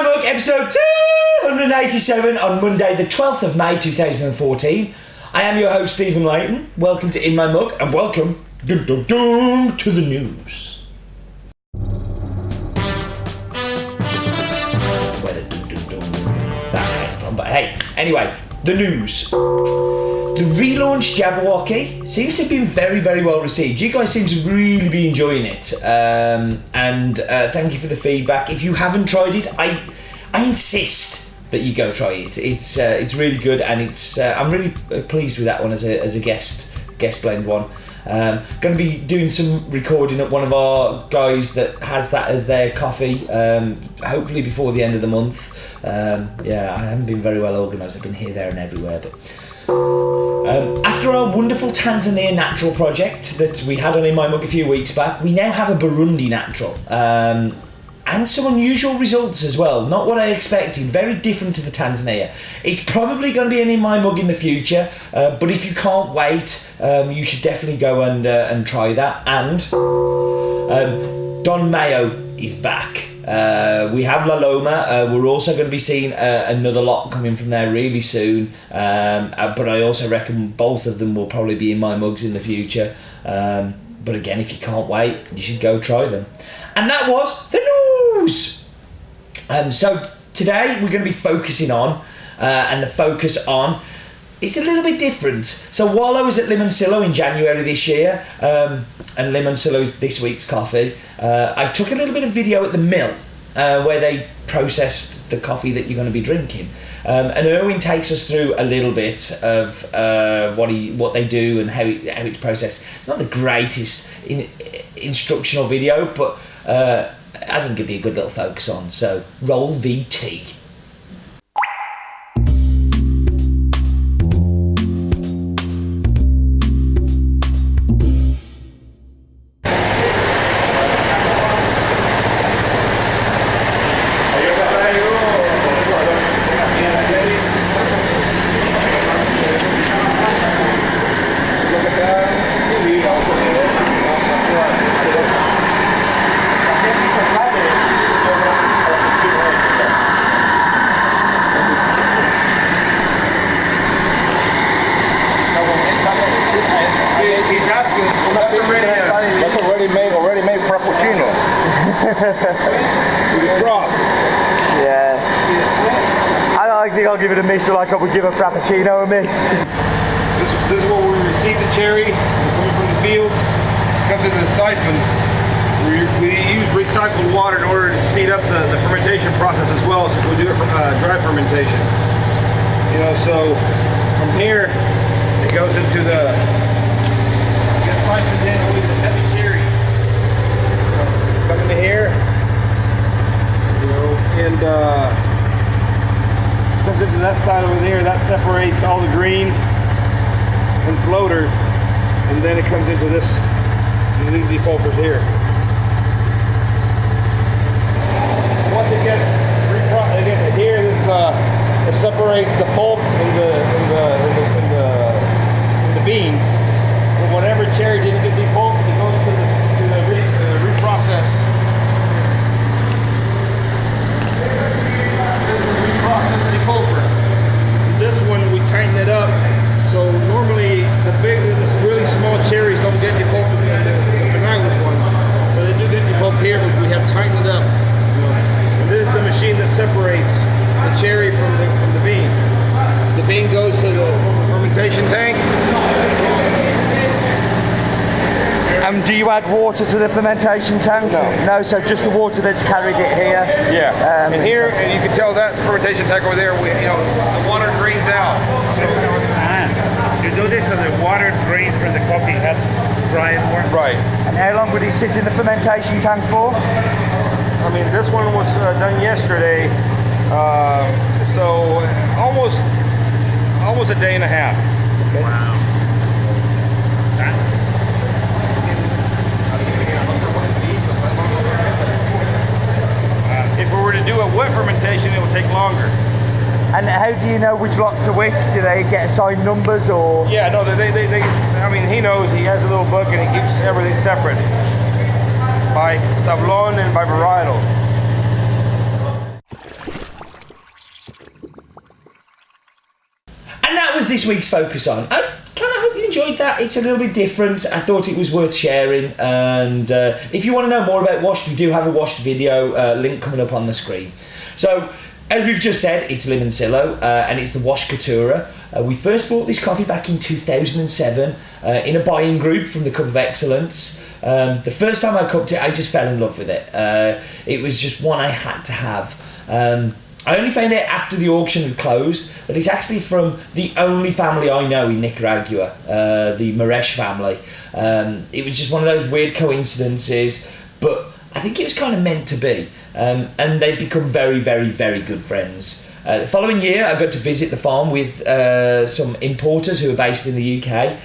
My Mug, episode 287 on Monday, the 12th of May 2014. I am your host, Stephen Layton. Welcome to In My Mug, and welcome to the news. Where the that came from, but hey, anyway, the news. The relaunched Jabberwocky seems to have been very, very well received. You guys seem to really be enjoying it, and thank you for the feedback. If you haven't tried it, I insist that you go try it. It's really good, and I'm really pleased with that one as a guest blend one. Going to be doing some recording at one of our guys that has that as their coffee, hopefully before the end of the month. I haven't been very well organised. I've been here, there and everywhere, but after our wonderful Tanzania natural project that we had on In My Mug a few weeks back, we now have a Burundi natural, and some unusual results as well. Not what I expected, very different to the Tanzania. It's probably going to be an In My Mug in the future, but if you can't wait, you should definitely go and try that. And Don Mayo is back. We have La Loma. We're also going to be seeing another lot coming from there really soon, but I also reckon both of them will probably be in my mugs in the future. But again, if you can't wait, you should go try them. And that was the news. So today we're going to be focusing on, and the focus on it's a little bit different. So while I was at Limoncillo in January this year, and Limoncillo is this week's coffee, I took a little bit of video at the mill where they processed the coffee that you're going to be drinking. And Erwin takes us through a little bit of what they do and how it's processed. It's not the greatest instructional video, but I think it'd be a good little focus on. So roll VT. I'll give it a miss, like I would give a Frappuccino a miss. This is where we receive the cherry coming from the field. It comes into the siphon. We use recycled water in order to speed up the fermentation process as well, since we do it from dry fermentation. So from here it goes into the gets siphoned in with the heavy cherries. Come into here, and comes into that side over there. That separates all the green and floaters, and then it comes into these depulpers here. Once it gets here, it separates the pulp and the bean. But whatever cherry didn't get depulped, it goes to the reprocess. Reprocess depulper. This one we tighten it up. So normally the really small cherries don't get depulped in the Nicaragua one, but they do get depulped here, but we have tightened it up. And this is the machine that separates the cherry from the bean. The bean goes to the fermentation tank. Do you add water to the fermentation tank? No, so just the water that's carried it here? Yeah, and here, you can tell that fermentation tank over there, the water drains out. You do this so the water drains from the coffee, helps dry it more? Right. And how long would it sit in the fermentation tank for? I mean, this one was done yesterday, so almost a day and a half. Okay. Wow. If we were to do a wet fermentation, it would take longer. And how do you know which lots are which? Do they get assigned numbers or? Yeah, no, they I mean, he knows, he has a little book and he keeps everything separate by tablon and by varietal. this week's focus on? I kind of hope you enjoyed that. It's a little bit different. I thought it was worth sharing. And if you want to know more about washed, we do have a washed video link coming up on the screen. So, as we've just said, it's Limoncillo and it's the washed Caturra. We first bought this coffee back in 2007 in a buying group from the Cup of Excellence. The first time I cupped it, I just fell in love with it. It was just one I had to have. I only found out after the auction had closed that it's actually from the only family I know in Nicaragua, the Maresh family. It was just one of those weird coincidences, but I think it was kind of meant to be. And they've become very, very, very good friends. The following year, I got to visit the farm with some importers who are based in the UK,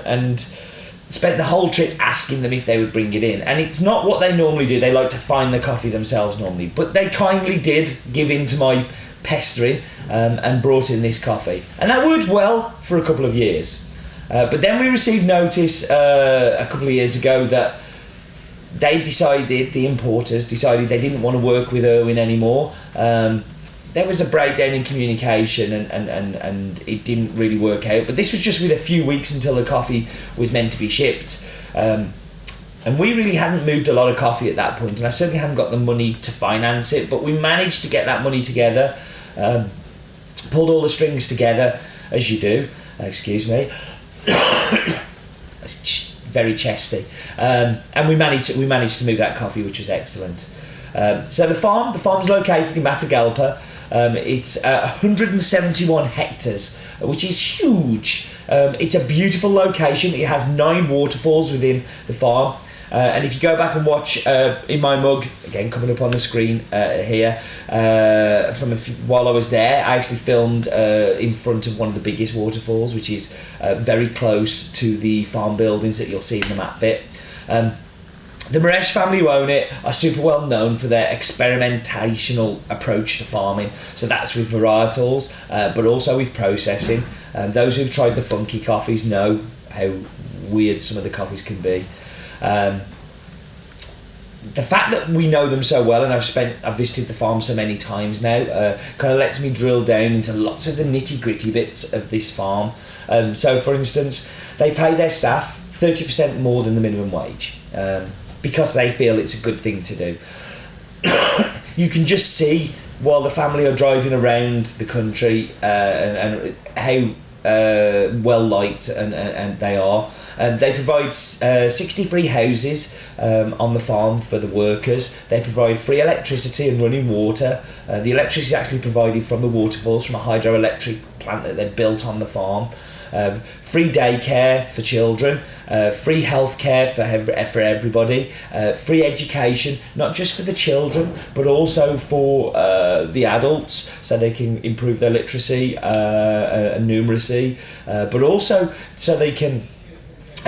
and spent the whole trip asking them if they would bring it in. And it's not what they normally do. They like to find the coffee themselves normally, but they kindly did give in to my pestering and brought in this coffee. And that worked well for a couple of years. But then we received notice a couple of years ago that the importers decided they didn't want to work with Irwin anymore. There was a breakdown in communication and it didn't really work out. But this was just with a few weeks until the coffee was meant to be shipped. And we really hadn't moved a lot of coffee at that point, and I certainly hadn't got the money to finance it, but we managed to get that money together, pulled all the strings together, as you do. Excuse me. It's just very chesty. And we managed to move that coffee, which was excellent. So the farm's located in Matagalpa. It's 171 hectares, which is huge. It's a beautiful location. It has 9 waterfalls within the farm. And if you go back and watch in my mug, again coming up on the screen here, while I was there, I actually filmed in front of one of the biggest waterfalls, which is very close to the farm buildings that you'll see in the map bit. The Maresh family who own it are super well known for their experimentational approach to farming. So that's with varietals, but also with processing. Those who've tried the funky coffees know how weird some of the coffees can be. The fact that we know them so well, and I've visited the farm so many times now, kind of lets me drill down into lots of the nitty-gritty bits of this farm. So for instance, they pay their staff 30% more than the minimum wage. Because they feel it's a good thing to do. You can just see while the family are driving around the country and how well liked and they are. They provide 60 free houses on the farm for the workers. They provide free electricity and running water. The electricity is actually provided from the waterfalls from a hydroelectric plant that they've built on the farm. Free daycare for children, free healthcare for everybody, free education, not just for the children, but also for the adults, so they can improve their literacy and numeracy, but also so they can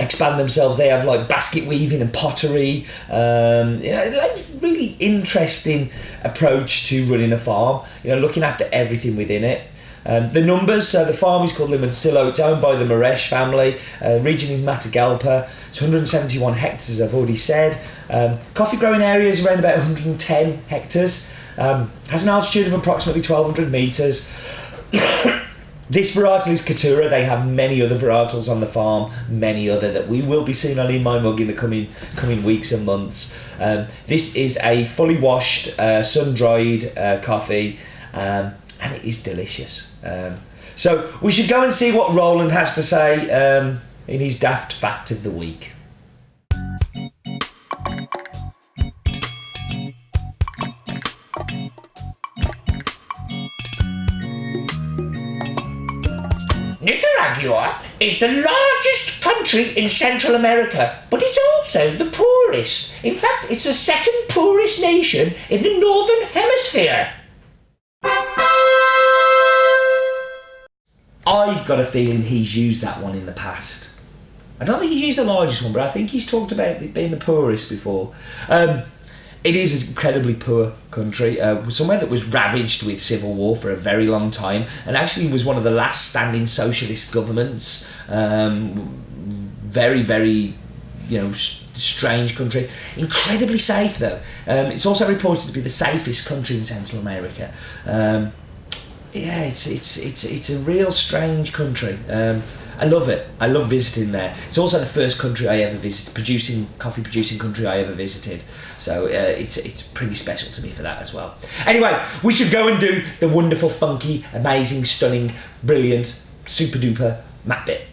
expand themselves. They have like basket weaving and pottery, like really interesting approach to running a farm, looking after everything within it. The numbers, so the farm is called Limoncillo, it's owned by the Maresh family, region is Matagalpa, it's 171 hectares, I've already said. Coffee growing area is around about 110 hectares, has an altitude of approximately 1200 metres. This varietal is Caturra. They have many other varietals on the farm, many other that we will be seeing on In My Mug in the coming weeks and months. This is a fully washed, sun-dried coffee, and it is delicious. So we should go and see what Roland has to say in his daft fact of the week. Nicaragua is the largest country in Central America, but it's also the poorest. In fact, it's the second poorest nation in the Northern Hemisphere. I've got a feeling he's used that one in the past. I don't think he's used the largest one, but I think he's talked about it being the poorest before. It is an incredibly poor country, somewhere that was ravaged with civil war for a very long time, and actually was one of the last standing socialist governments. Very, very, strange country. Incredibly safe though. It's also reported to be the safest country in Central America. yeah, it's a real strange country. I love it. I love visiting there. It's also the first country I ever visited, coffee producing country I ever visited. So it's pretty special to me for that as well. Anyway, we should go and do the wonderful, funky, amazing, stunning, brilliant, super duper Matt bit.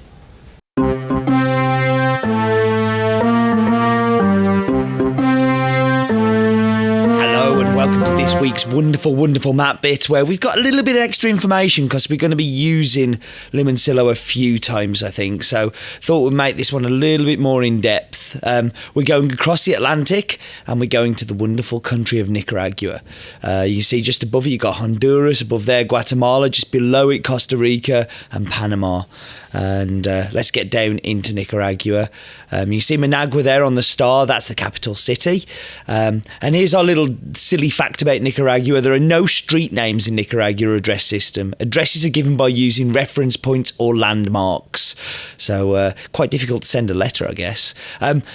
Welcome to this week's wonderful Matt bit, where we've got a little bit of extra information because we're going to be using Limoncillo a few times, I think. So thought we'd make this one a little bit more in depth. We're going across the Atlantic and we're going to the wonderful country of Nicaragua. You see just above it you got Honduras, above there Guatemala, just below it Costa Rica and Panama. And let's get down into Nicaragua. You see Managua there on the star, that's the capital city. And here's our little silly fact about Nicaragua. There are no street names in Nicaragua address system. Addresses are given by using reference points or landmarks. So quite difficult to send a letter, I guess.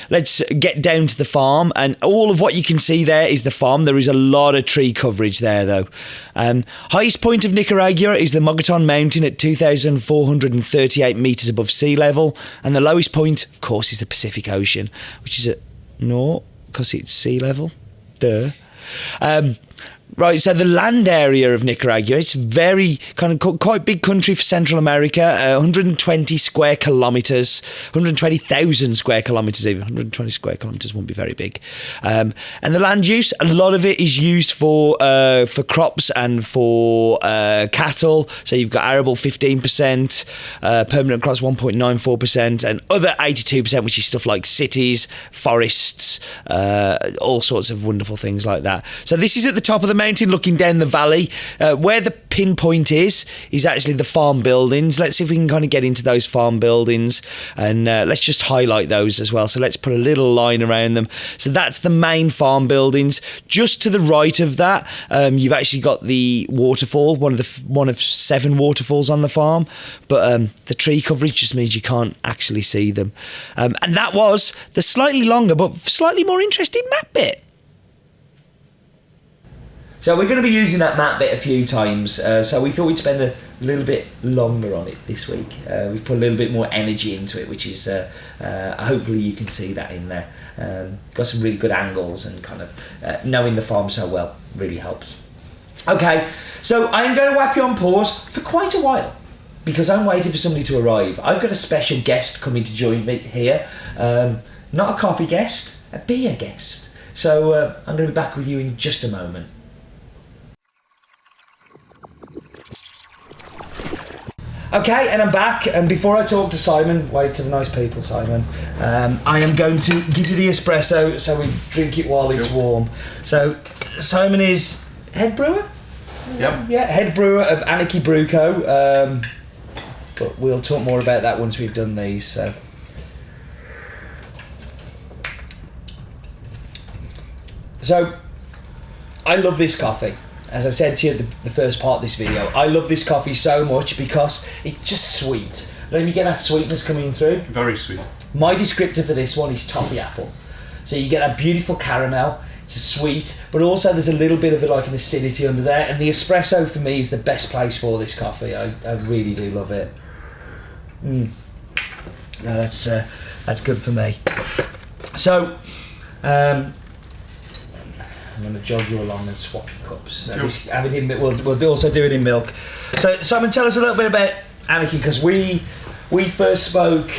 Let's get down to the farm, and all of what you can see there is the farm. There is a lot of tree coverage there though. Highest point of Nicaragua is the Mogollon Mountain at 2,438 metres above sea level, and the lowest point, of course, is the Pacific Ocean, which is at naught because it's sea level. Duh. Right, so the land area of Nicaragua, it's very kind of quite big country for Central America, 120 square kilometres, 120,000 square kilometres even, 120 square kilometres won't be very big. And the land use, a lot of it is used for crops and for cattle, so you've got arable 15%, permanent crops 1.94%, and other 82%, which is stuff like cities, forests, all sorts of wonderful things like that. So this is at the top of the mountain looking down the valley. Where the pinpoint is actually the farm buildings. Let's see if we can kind of get into those farm buildings, and let's just highlight those as well. So let's put a little line around them. So that's the main farm buildings. Just to the right of that, you've actually got the waterfall, one of 7 waterfalls on the farm, but the tree coverage just means you can't actually see them. And that was the slightly longer but slightly more interesting map bit. So we're going to be using that map bit a few times, so we thought we'd spend a little bit longer on it this week. We've put a little bit more energy into it, which is hopefully you can see that in there. Got some really good angles, and kind of knowing the farm so well really helps. Okay, so I'm going to whap you on pause for quite a while because I'm waiting for somebody to arrive. I've got a special guest coming to join me here. Not a coffee guest, a beer guest. So I'm going to be back with you in just a moment. Okay, and I'm back, and before I talk to Simon, wave to the nice people, Simon, I am going to give you the espresso so we drink it while it's warm. So Simon is head brewer? Yep. Yeah, head brewer of Anarchy Brew Co. But we'll talk more about that once we've done these. So I love this coffee. As I said to you at the first part of this video, I love this coffee so much because it's just sweet. Don't you get that sweetness coming through? Very sweet. My descriptor for this one is toffee apple. So you get that beautiful caramel, it's a sweet, but also there's a little bit of like an acidity under there, and the espresso for me is the best place for this coffee. I really do love it. No, that's good for me. So, I'm going to jog you along and swap your cups. So have it in, we'll also do it in milk. So Simon, tell us a little bit about Anarchy, because we first spoke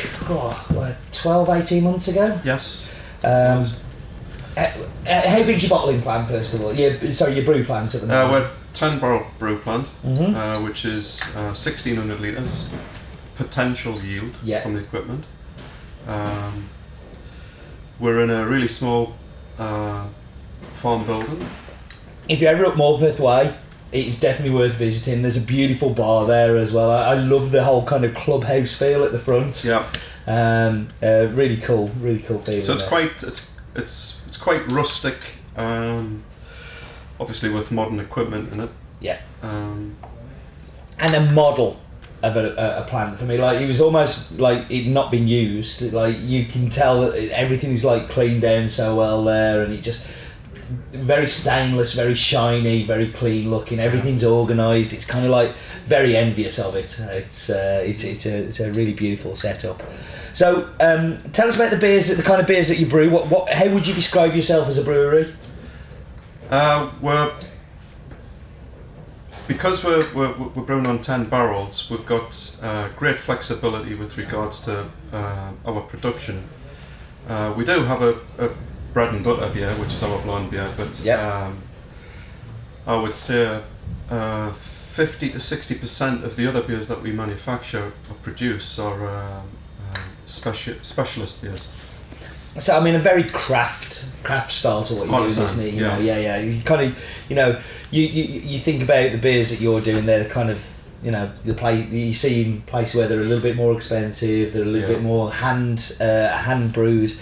12, 18 months ago? Yes. How big's your bottling plant, first of all? Your brew plant at the moment? We're 10-barrel brew plant, which is 1,600 litres potential yield from the equipment. We're in a really small farm building. If you're ever up Morpeth Way, it's definitely worth visiting. There's a beautiful bar there as well. I love the whole kind of clubhouse feel at the front. Yeah. Really cool feeling. So it's quite rustic, obviously with modern equipment in it. Yeah. And a model of a plant for me. Like, it was almost like it not been used. Like, you can tell that everything is like cleaned down so well there, and it just very stainless, very shiny, very clean looking. Everything's organised. It's kind of like very envious of it. It's a really beautiful setup. So tell us about the beers, the kind of beers that you brew. How would you describe yourself as a brewery? Because we're brewing on 10 barrels, we've got great flexibility with regards to our production. We do have a bread and butter beer, which is our blonde beer, but I would say 50 to 60% of the other beers that we manufacture or produce are specialist beers. So I mean, a very craft style to what you're doing, isn't it? You know, You kind of, you think about the beers that you're doing. They're kind of, you see in places where they're a little bit more expensive. They're a little bit more hand brewed.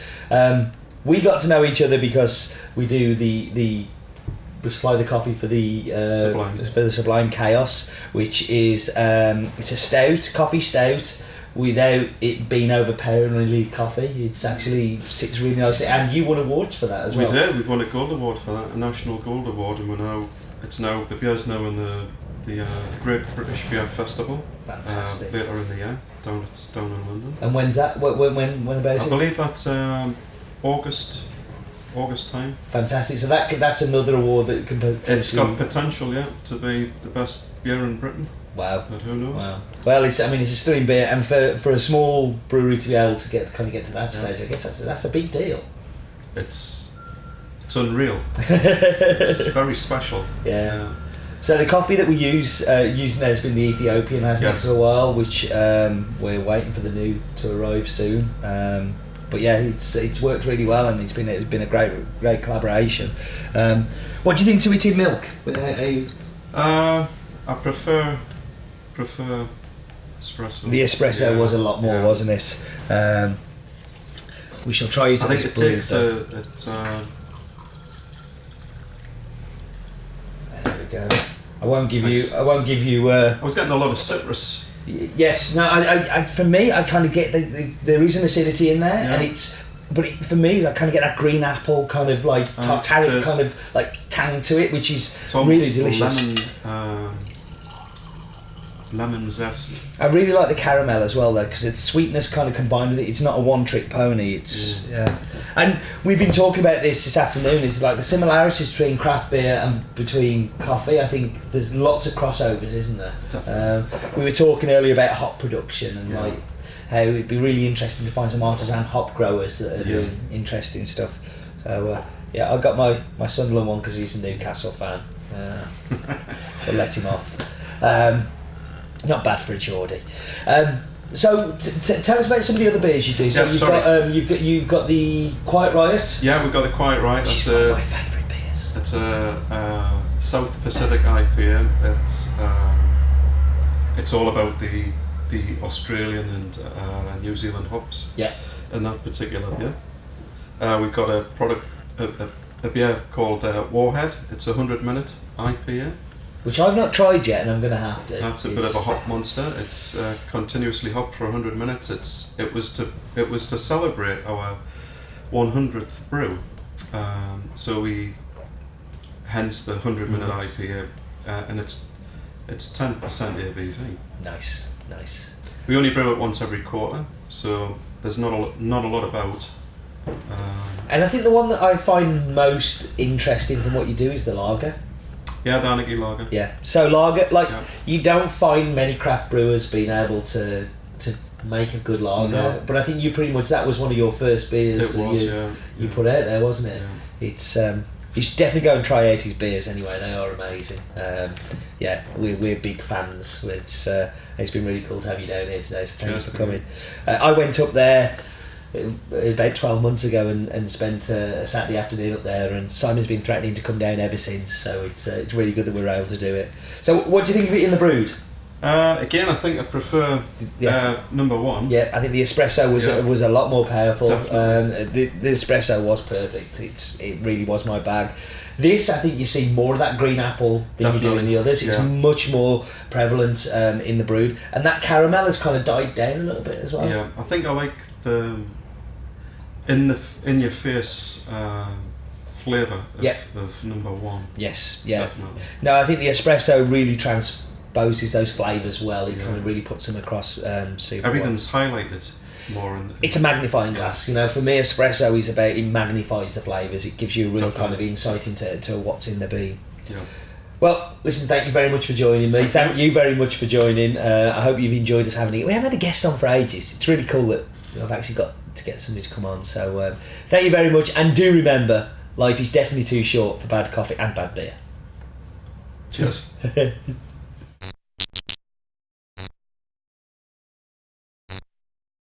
We got to know each other because we do we supply the coffee for the Sublime Chaos, which is it's a stout, coffee stout, without it being overpoweringly coffee. It's actually sits really nicely, and you won awards for that as well. We did. We've won a gold award for that, a national gold award, and the beer's now in the Great British Beer Festival. Fantastic. Later in the year, down in London. And when's that? When about? I believe that's August time. Fantastic. So that's another award that can potentially. It's got potential, to be the best beer in Britain. Wow. But who knows? Wow. Well, it's a stunning beer, and for a small brewery to be able to get to that stage, I guess that's a big deal. It's unreal. It's very special. Yeah. So the coffee that we using there has been the Ethiopian, hasn't it, for a while, which we're waiting for the new to arrive soon. But yeah, it's worked really well, and it's been a great collaboration. What do you think to it in milk? I prefer espresso. The espresso was a lot more, wasn't it? We shall try it. I think it takes there we go. I won't give you. I was getting a lot of citrus. Yes. No. I for me, I kind of get there is an acidity in there, and for me, I kind of get that green apple kind of like tartaric kind of like tang to it, which is really delicious. Lemon zest. I really like the caramel as well, though, because its sweetness kind of combined with it. It's not a one-trick pony. It's and we've been talking about this afternoon. Is like the similarities between craft beer and between coffee. I think there's lots of crossovers, isn't there? We were talking earlier about hop production and like how it'd be really interesting to find some artisan hop growers that are doing interesting stuff. So I got my Sunderland one because he's a Newcastle fan. So let him off. Not bad for a Geordie. So tell us about some of the other beers you do. So you've got the Quiet Riot. Yeah, we've got the Quiet Riot. Which is one of my favourite beers. It's a South Pacific IPA. It's all about the Australian and New Zealand hops. Yeah. In that particular beer, we've got a beer called Warhead. It's a 100-minute IPA. Which I've not tried yet, and I'm going to have to. That's a bit of a hop monster. It's continuously hopped for 100 minutes. It was to celebrate our 100th brew. Hence the 100-minute IPA, and it's 10% ABV. Nice. We only brew it once every quarter, so there's not a lot about. And I think the one that I find most interesting from what you do is the lager. Yeah, the Anarchy lager. Yeah. So lager, you don't find many craft brewers being able to make a good lager, No. but I think that was one of your first beers you put out there, wasn't it? Yeah. It's you should definitely go and try out his beers anyway. They are amazing. We're big fans. It's been really cool to have you down here today. So thanks for coming. I went up there about 12 months ago and spent a Saturday afternoon up there, and Simon's been threatening to come down ever since, so it's really good that we're able to do it. So what do you think of it in the brood? Again, I think I prefer number one. Yeah, I think the espresso was a lot more powerful. The espresso was perfect. It really was my bag. This, I think you see more of that green apple than you do in the others. It's much more prevalent in the brood, and that caramel has kind of died down a little bit as well. Yeah, I think I like the in your face flavour Yeah. of number one. Yes, yeah. Definitely. No, I think the espresso really transposes those flavours well. It kind of really puts them across super well. Everything's highlighted more. It's a magnifying glass. You know, for me, espresso is about, it magnifies the flavours. It gives you a real kind of insight into what's in the bean. Yeah. Well, listen, thank you very much for joining me. Thank you very much for joining. I hope you've enjoyed us having it. We haven't had a guest on for ages. It's really cool that I've actually got to get somebody to come on. So thank you very much. And do remember, life is definitely too short for bad coffee and bad beer. Cheers.